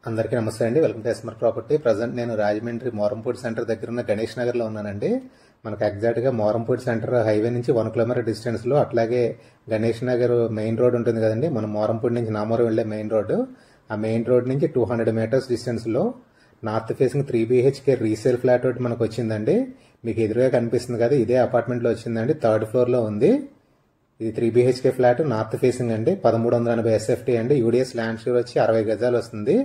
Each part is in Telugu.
అందరికీ నమస్తే అండి. Welcome to Esmar property. Present నేను రాజమండ్రి మోరంపూడి సెంటర్ దగ్గర ఉన్న గణేష్ నగర్లో ఉన్నానండి. మనకు ఎగ్జాక్ట్గా మోరంపూడి సెంటర్ హైవే నుంచి 1 కిలోమీటర్ డిస్టెన్స్లో, అట్లాగే గణేష్ నగర్ మెయిన్ రోడ్ ఉంటుంది కదండి, మనం మోరంపూడి నుంచి నామూరం వెళ్ళే మెయిన్ రోడ్డు, ఆ మెయిన్ రోడ్ నుంచి 200 మీటర్స్ డిస్టెన్స్లో north facing 3 BHK resale flat ఒకటి మనకు వచ్చిందండి. మీకు ఎదురుగా కనిపిస్తుంది కదా, ఇదే అపార్ట్మెంట్లో వచ్చిందండి. 3rd ఫ్లోర్లో ఉంది. ఇది 3 BHK ఫ్లాట్, నార్త్ ఫేసింగ్ అండి. 1380 SFT అండి. యూడిఎస్ ల్యాండ్ షేర్ వచ్చి 60 గజాలు వస్తుంది.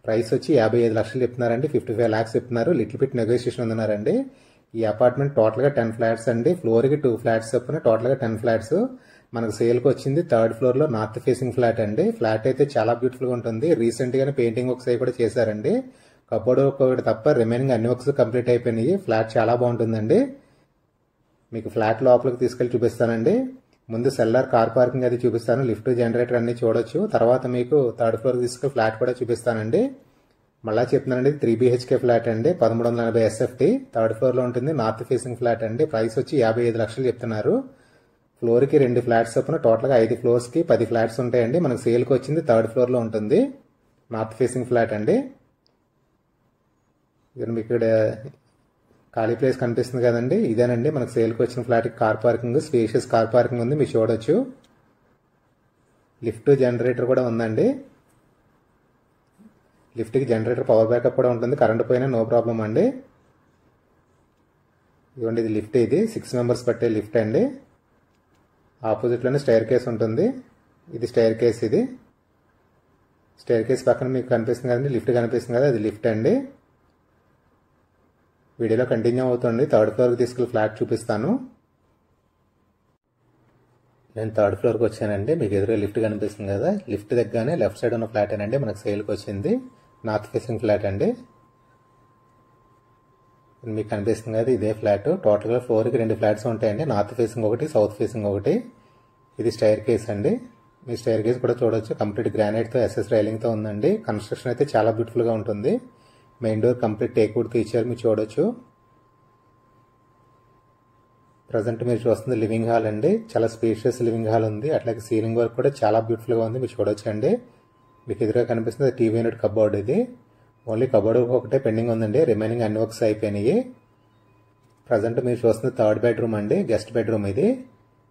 ప్రైస్ వచ్చి 55 లక్షలు చెప్తున్నారండి. 55 lakhs చెప్తున్నారు. లిటిల్ బిట్ నెగోషియేషన్ ఉందన్నారండి. ఈ అపార్ట్మెంట్ టోటల్గా 10 ఫ్లాట్స్ అండి. ఫ్లోర్కి 2 ఫ్లాట్స్ చొప్పున టోటల్గా 10 ఫ్లాట్స్ మనకు సేల్కి వచ్చింది. 3rd ఫ్లోర్లో నార్త్ ఫేసింగ్ ఫ్లాట్ అండి. ఫ్లాట్ అయితే చాలా బ్యూటిఫుల్గా ఉంటుంది. రీసెంట్గానే పెయింటింగ్ వర్క్స్ అవి కూడా చేశారండి. కబోర్డ్ ఒకటి తప్ప రిమైనింగ్ అన్ని వర్క్స్ కంప్లీట్ అయిపోయినాయి. ఫ్లాట్ చాలా బాగుంటుందండి. మీకు ఫ్లాట్ లోపలికి తీసుకెళ్లి చూపిస్తానండి. ముందు సెల్లార్, కార్ పార్కింగ్ అది చూపిస్తాను. లిఫ్ట్, జనరేటర్ అన్ని చూడొచ్చు. తర్వాత మీకు 3rd ఫ్లోర్ తీసుకెళ్లి ఫ్లాట్ కూడా చూపిస్తానండి. మళ్ళా చెప్తున్నానండి, 3 BHK ఫ్లాట్ అండి. 1380 SFT 3rd ఫ్లోర్లో ఉంటుంది. నార్త్ ఫేసింగ్ ఫ్లాట్ అండి. ప్రైస్ వచ్చి 55 లక్షలు చెప్తున్నారు. ఫ్లోర్కి 2 ఫ్లాట్స్ చొప్పున టోటల్గా 5 ఫ్లోర్స్కి 10 ఫ్లాట్స్ ఉంటాయండి. మనకు సేల్కి వచ్చింది 3rd ఫ్లోర్లో ఉంటుంది. నార్త్ ఫేసింగ్ ఫ్లాట్ అండి. మీకు ఇక్కడ ఖాళీ ప్లేస్ కనిపిస్తుంది కదండి, ఇదేనండి మనకు సేల్కి వచ్చిన ఫ్లాట్కి car parking, spacious car parking ఉంది, మీరు చూడొచ్చు. లిఫ్ట్, జనరేటర్ కూడా ఉందండి. లిఫ్ట్కి జనరేటర్ పవర్ బ్యాకప్ కూడా ఉంటుంది. కరెంట్ పోయినా నో ప్రాబ్లం అండి. ఇదిగోండి, ఇది లిఫ్ట్. ఇది 6 మెంబర్స్ పట్టే లిఫ్ట్ అండి. ఆపోజిట్లోనే స్టైర్ కేస్ ఉంటుంది. ఇది స్టైర్ కేస్. ఇది స్టైర్ కేస్ పక్కన మీకు కనిపిస్తుంది కదండి, లిఫ్ట్ కనిపిస్తుంది కదా, అది లిఫ్ట్ అండి. వీడియోలో కంటిన్యూ అవుతుంది. 3rd ఫ్లోర్కి తీసుకెళ్ళి ఫ్లాట్ చూపిస్తాను. నేను 3rd ఫ్లోర్కి వచ్చానండి. మీకు ఎదురుగా లిఫ్ట్ కనిపిస్తుంది కదా, లిఫ్ట్ దగ్గరనే లెఫ్ట్ సైడ్ ఉన్న ఫ్లాట్ అండి మనకు సేల్కి వచ్చింది. నార్త్ ఫేసింగ్ ఫ్లాట్ అండి. మీకు కనిపిస్తుంది కదా, ఇదే ఫ్లాట్. టోటల్గా ఫ్లోర్కి 2 ఫ్లాట్స్ ఉంటాయండి. నార్త్ ఫేసింగ్ ఒకటి, సౌత్ ఫేసింగ్ ఒకటి. ఇది స్టైర్ కేస్ అండి. మీ స్టైర్ కేస్ కూడా చూడొచ్చు. కంప్లీట్ గ్రానైట్తో, SS రైలింగ్తో ఉందండి. కన్స్ట్రక్షన్ అయితే చాలా బ్యూటిఫుల్గా ఉంటుంది. మెయిన్ డోర్ కంప్లీట్ టేక్ వుడ్తో ఇచ్చారు, మీరు చూడొచ్చు. ప్రజెంట్ మీరు చూస్తుంది లివింగ్ హాల్ అండి. చాలా స్పేషియస్ లివింగ్ హాల్ ఉంది. అట్లాగే సీలింగ్ వర్క్ కూడా చాలా బ్యూటిఫుల్గా ఉంది, మీరు చూడొచ్చు అండి. మీకు ఎదురుగా కనిపిస్తుంది టీవీ యూనిట్ కబోర్డ్. ఇది ఓన్లీ కబోర్డ్ ఒకటే పెండింగ్ ఉందండి. రిమైనింగ్ అన్ని వర్క్స్ అయిపోయినాయి. ప్రజెంట్ మీరు చూస్తుంది 3rd బెడ్రూమ్ అండి, గెస్ట్ బెడ్రూమ్ ఇది.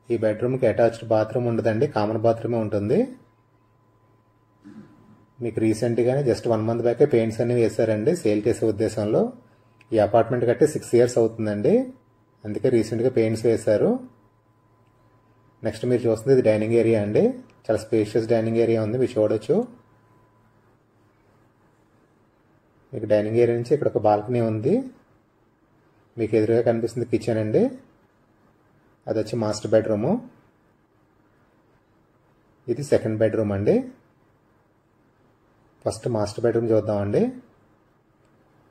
ఈ బెడ్రూమ్కి అటాచ్డ్ బాత్రూమ్ ఉండదండి, కామన్ బాత్రూమే ఉంటుంది. మీకు రీసెంట్గానే జస్ట్ 1 month బ్యాకే పెయింట్స్ అన్ని వేశారండి సేల్ చేసే ఉద్దేశంలో. ఈ అపార్ట్మెంట్ కట్టి 6 years అవుతుందండి, అందుకే రీసెంట్గా పెయింట్స్ వేశారు. నెక్స్ట్ మీరు చూస్తుంది ఇది డైనింగ్ ఏరియా అండి. చాలా స్పేషియస్ డైనింగ్ ఏరియా ఉంది, మీరు చూడొచ్చు. మీకు డైనింగ్ ఏరియా నుంచి ఇక్కడ ఒక బాల్కనీ ఉంది. మీకు ఎదురుగా కనిపిస్తుంది కిచెన్ అండి. అది వచ్చి మాస్టర్ బెడ్రూము. ఇది 2nd బెడ్రూమ్ అండి. ఫస్ట్ మాస్టర్ బెడ్రూమ్ చూద్దామండి.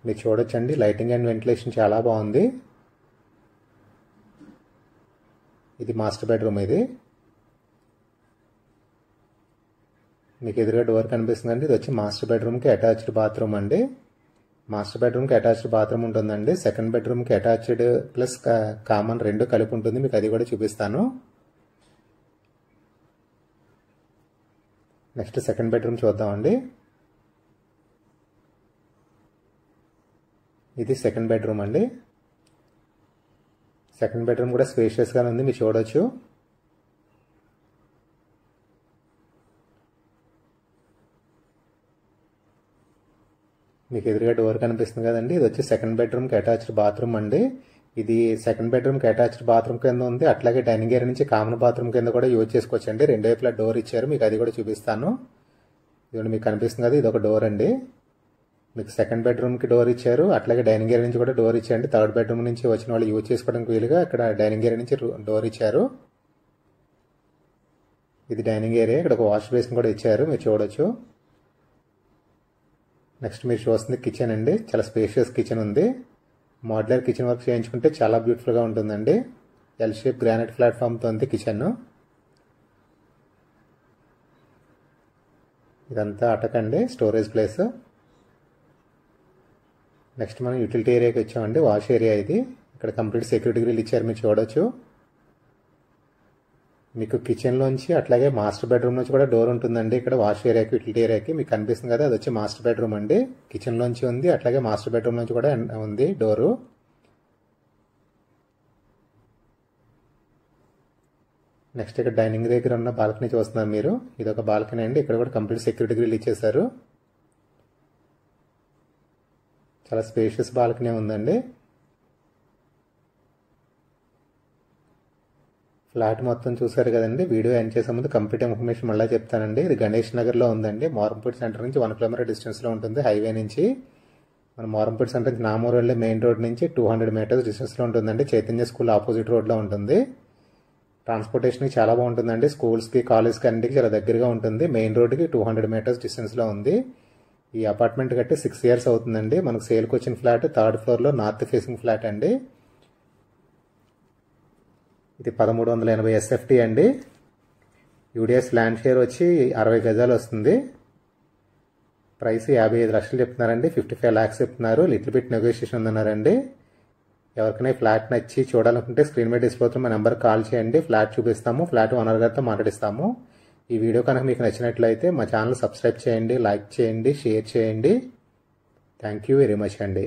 మీరు చూడొచ్చండి, లైటింగ్ అండ్ వెంటిలేషన్ చాలా బాగుంది. ఇది మాస్టర్ బెడ్రూమ్. ఇది మీకు ఎదురుగా డోర్ కనిపిస్తుందండి. ఇది వచ్చి మాస్టర్ బెడ్రూమ్కి అటాచ్డ్ బాత్రూమ్ అండి. మాస్టర్ బెడ్రూమ్కి అటాచ్డ్ బాత్రూమ్ ఉంటుందండి. 2nd బెడ్రూమ్కి అటాచ్డ్ ప్లస్ కామన్ 2 కలిపి ఉంటుంది. మీకు అది కూడా చూపిస్తాను. నెక్స్ట్ 2nd బెడ్రూమ్ చూద్దామండి. ఇది 2nd బెడ్రూమ్ అండి. 2nd బెడ్రూమ్ కూడా స్పేషియస్గా ఉంది, మీరు చూడొచ్చు. మీకు ఎదురుగా డోర్ కనిపిస్తుంది కదండి, ఇది వచ్చి 2nd బెడ్రూమ్కి అటాచ్డ్ బాత్రూమ్ అండి. ఇది 2nd బెడ్రూమ్కి అటాచ్డ్ బాత్రూమ్ కింద ఉంది. అట్లాగే డైనింగ్ ఏరియా నుంచి కామన్ బాత్రూమ్ కింద కూడా యూజ్ చేసుకోవచ్చండి. 2 వైపులా డోర్ ఇచ్చారు, మీకు అది కూడా చూపిస్తాను. ఇదిగోండి మీకు కనిపిస్తుంది కదా, ఇది ఒక డోర్ అండి. మీకు 2nd బెడ్రూమ్కి డోర్ ఇచ్చారు. అట్లాగే డైనింగ్ ఏరియా నుంచి కూడా డోర్ ఇచ్చారండి. 3rd బెడ్రూమ్ నుంచి వచ్చిన వాళ్ళు యూజ్ చేసుకోవడానికి వీలుగా ఇక్కడ డైనింగ్ ఏరియా నుంచి డోర్ ఇచ్చారు. ఇది డైనింగ్ ఏరియా. ఇక్కడ ఒక వాష్ బేసిన్ కూడా ఇచ్చారు, మీరు చూడొచ్చు. నెక్స్ట్ మీరు చూస్తుంది కిచెన్ అండి. చాలా స్పేషియస్ కిచెన్ ఉంది. మోడ్యులర్ కిచెన్ వర్క్ చేయించుకుంటే చాలా బ్యూటిఫుల్గా ఉంటుందండి. ఎల్ షేప్ గ్రానైట్ ప్లాట్ఫామ్తో ఉంది కిచెన్. ఇదంతా అటకండి, స్టోరేజ్ ప్లేస్. నెక్స్ట్ మనం యూటిలిటీ ఏరియాకి వచ్చామండి. వాష్ ఏరియా ఇది. ఇక్కడ కంప్లీట్ సెక్యూరిటీ గ్రిల్ ఇచ్చారు, మీరు చూడొచ్చు. మీకు కిచెన్లోంచి అట్లాగే మాస్టర్ బెడ్రూమ్ నుంచి కూడా డోర్ ఉంటుందండి. ఇక్కడ వాష్ ఏరియాకి యూటిలిటీ ఏరియాకి మీకు కనిపిస్తుంది కదా, అది వచ్చి మాస్టర్ బెడ్రూమ్ అండి. కిచెన్లోంచి ఉంది, అట్లాగే మాస్టర్ బెడ్రూమ్ నుంచి కూడా ఉంది డోరు. నెక్స్ట్ ఇక్కడ డైనింగ్ దగ్గర ఉన్న బాల్కనీ చూస్తున్నారు మీరు. ఇది ఒక బాల్కనీ అండి. ఇక్కడ కూడా కంప్లీట్ సెక్యూరిటీ గ్రిల్ ఇచ్చేసారు. చాలా స్పేషియస్ బాల్కనీ ఉందండి. ఫ్లాట్ మొత్తం చూసారు కదండి. వీడియో ఎండ్ చేసే ముందు కంప్లీట్ ఇన్ఫర్మేషన్ మళ్ళీ చెప్తానండి. ఇది గణేష్ నగర్లో ఉందండి. మోరంపూడి సెంటర్ నుంచి 1 కిలోమీటర్ డిస్టెన్స్లో ఉంటుంది హైవే నుంచి. మన మోరంపూడి సెంటర్ నుంచి నామూరు వెళ్ళే మెయిన్ రోడ్ నుంచి 200 మీటర్స్ డిస్టెన్స్లో ఉంటుందండి. చైతన్య స్కూల్ ఆపోజిట్ రోడ్లో ఉంటుంది. ట్రాన్స్పోర్టేషన్కి చాలా బాగుంటుందండి. స్కూల్స్కి, కాలేజ్కి అన్నిటికీ చాలా దగ్గరగా ఉంటుంది. మెయిన్ రోడ్కి 200 మీటర్స్ డిస్టెన్స్లో ఉంది. ఈ అపార్ట్మెంట్ కట్టి 6 ఇయర్స్ అవుతుందండి. మనకు సేల్కి వచ్చిన ఫ్లాట్ 3rd ఫ్లోర్లో నార్త్ ఫేసింగ్ ఫ్లాట్ అండి. ఇది 1380 SFT అండి. యూడిఎస్ ల్యాండ్ షేర్ వచ్చి 60 గజాలు వస్తుంది. ప్రైస్ 55 లక్షలు చెప్తున్నారండి. 55 lakhs చెప్తున్నారు. లిటిల్ బిట్ నెగోషియేషన్ ఉందన్నారండి. ఎవరికైనా ఫ్లాట్ నచ్చి చూడాలనుకుంటే స్క్రీన్ మీద డిస్ప్లే అవుతున్న మా నెంబర్ కాల్ చేయండి. ఫ్లాట్ చూపిస్తాము. ఫ్లాట్ ఓనర్ గారితో మాట్లాడిస్తాము. ఈ వీడియో కనుక మీకు నచ్చినట్లయితే మా ఛానల్ సబ్స్క్రైబ్ చేయండి, లైక్ చేయండి, షేర్ చేయండి. థ్యాంక్ యూ వెరీ మచ్ అండి.